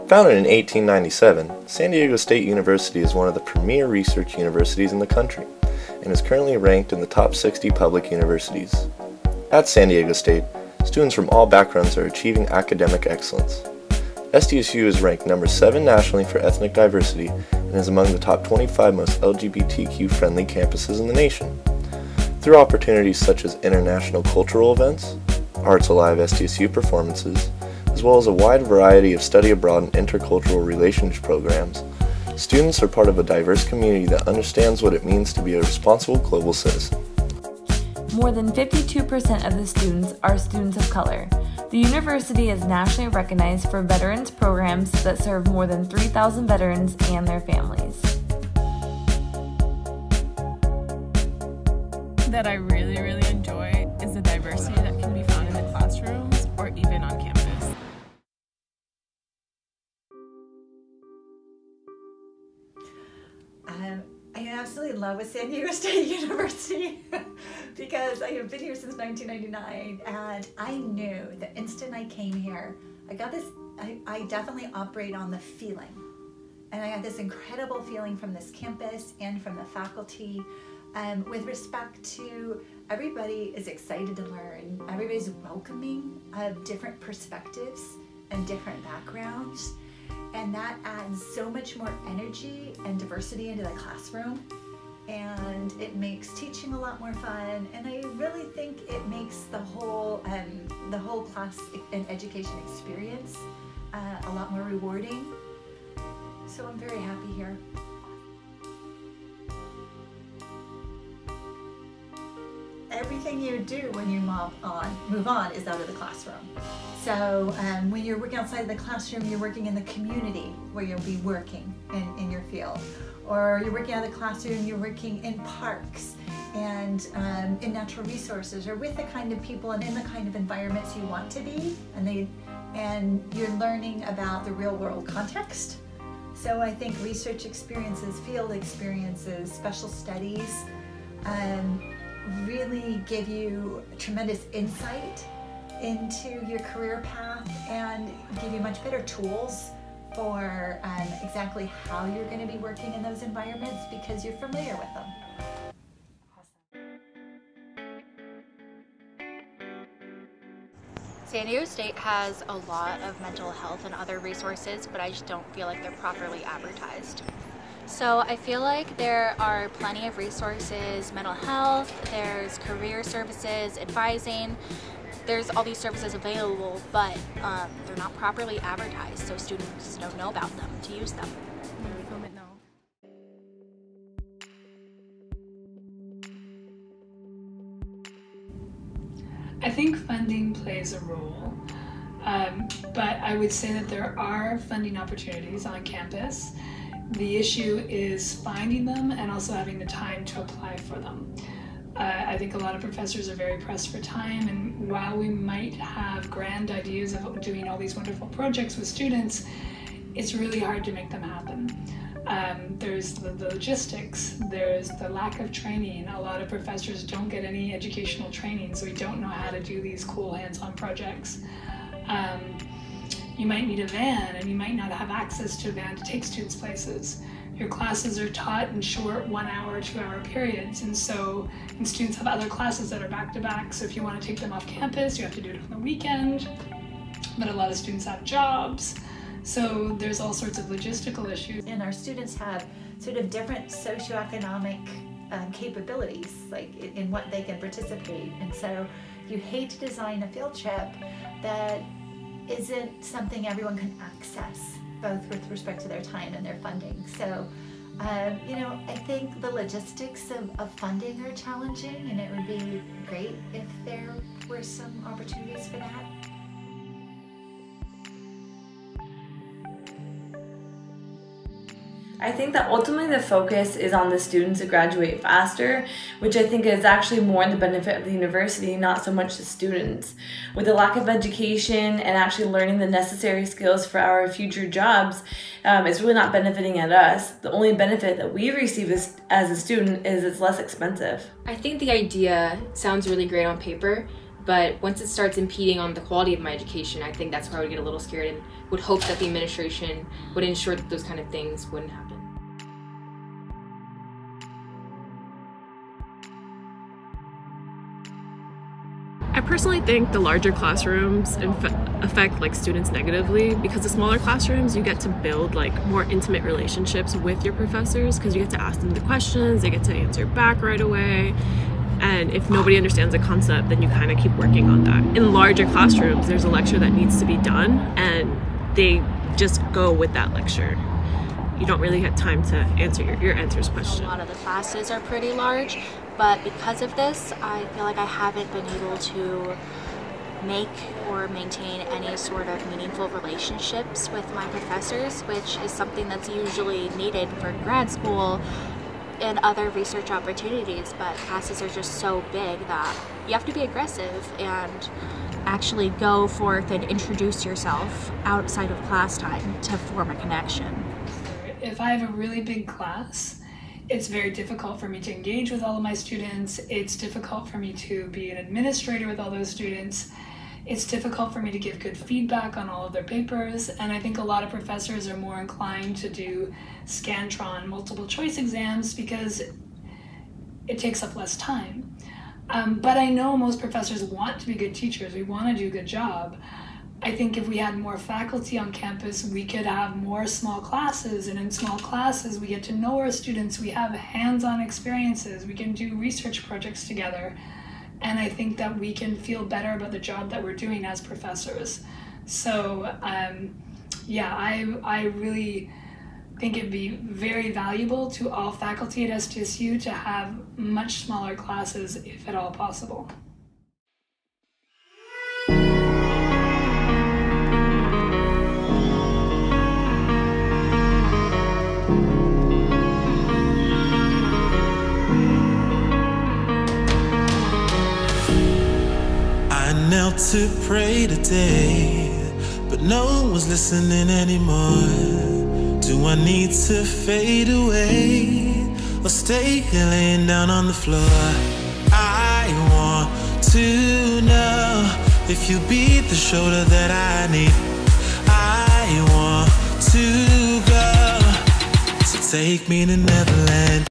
Founded in 1897, San Diego State University is one of the premier research universities in the country and is currently ranked in the top 60 public universities. At San Diego State, students from all backgrounds are achieving academic excellence. SDSU is ranked number 7 nationally for ethnic diversity and is among the top 25 most LGBTQ-friendly campuses in the nation. Through opportunities such as international cultural events, Arts Alive SDSU performances, as well as a wide variety of study abroad and intercultural relations programs, students are part of a diverse community that understands what it means to be a responsible global citizen. More than 52% of the students are students of color. The university is nationally recognized for veterans programs that serve more than 3,000 veterans and their families. That I really enjoy is the diversity that can be found in the classrooms or even on campus. I absolutely love San Diego State University because I have been here since 1999, and I knew the instant I came here, I definitely operate on the feeling. And I got this incredible feeling from this campus and from the faculty with respect to everybody is excited to learn, everybody's welcoming of different perspectives and different backgrounds. And that adds so much more energy and diversity into the classroom, and it makes teaching a lot more fun. And I really think it makes the whole class and education experience a lot more rewarding. So I'm very happy here. Everything you do when you move on is out of the classroom. So when you're working outside of the classroom, you're working in the community where you'll be working in your field. Or you're working out of the classroom, you're working in parks and in natural resources, or with the kind of people and in the kind of environments you want to be, and you're learning about the real world context. So I think research experiences, field experiences, special studies really give you tremendous insight into your career path and give you much better tools for exactly how you're going to be working in those environments because you're familiar with them. San Diego State has a lot of mental health and other resources, but I just don't feel like they're properly advertised. So I feel like there are plenty of resources, mental health, there's career services, advising, there's all these services available, but they're not properly advertised, so students don't know about them to use them. I think funding plays a role, but I would say that there are funding opportunities on campus. The issue is finding them and also having the time to apply for them. I think a lot of professors are very pressed for time, and while we might have grand ideas of doing all these wonderful projects with students, it's really hard to make them happen. There's the logistics, there's the lack of training. A lot of professors don't get any educational training, so we don't know how to do these cool hands-on projects. You might need a van, and you might not have access to a van to take students places. Your classes are taught in short 1 hour, 2 hour periods, and students have other classes that are back to back, so if you want to take them off campus, you have to do it on the weekend, but a lot of students have jobs, so there's all sorts of logistical issues. And our students have sort of different socioeconomic capabilities, like in what they can participate, and so you hate to design a field trip that isn't something everyone can access, both with respect to their time and their funding. So, I think the logistics of funding are challenging, and it would be great if there were some opportunities for that. I think that ultimately the focus is on the students to graduate faster, which I think is actually more in the benefit of the university, not so much the students. With the lack of education and actually learning the necessary skills for our future jobs, it's really not benefiting at us. The only benefit that we receive as a student is it's less expensive. I think the idea sounds really great on paper, But once it starts impeding on the quality of my education, I think that's where I would get a little scared and would hope that the administration would ensure that those kind of things wouldn't happen. I personally think the larger classrooms affect like students negatively, because the smaller classrooms you get to build like more intimate relationships with your professors, because you get to ask them the questions, they get to answer back right away, and if nobody understands a concept then you kind of keep working on that. In larger classrooms there's a lecture that needs to be done and they just go with that lecture. You don't really get time to answer your answers question. A lot of the classes are pretty large, but because of this, I feel like I haven't been able to make or maintain any sort of meaningful relationships with my professors, which is something that's usually needed for grad school and other research opportunities, but classes are just so big that you have to be aggressive and actually go forth and introduce yourself outside of class time to form a connection. If I have a really big class, it's very difficult for me to engage with all of my students. It's difficult for me to be an administrator with all those students. It's difficult for me to give good feedback on all of their papers. And I think a lot of professors are more inclined to do Scantron multiple choice exams because it takes up less time. But I know most professors want to be good teachers. We want to do a good job. I think if we had more faculty on campus, we could have more small classes, and in small classes we get to know our students, we have hands-on experiences, we can do research projects together, and I think that we can feel better about the job that we're doing as professors. So yeah, I really think it'd be very valuable to all faculty at SDSU to have much smaller classes if at all possible. Knelt to pray today, but no one was listening anymore. Do I need to fade away or stay here laying down on the floor? I want to know if you be the shoulder that I need. I want to go, so take me to Neverland.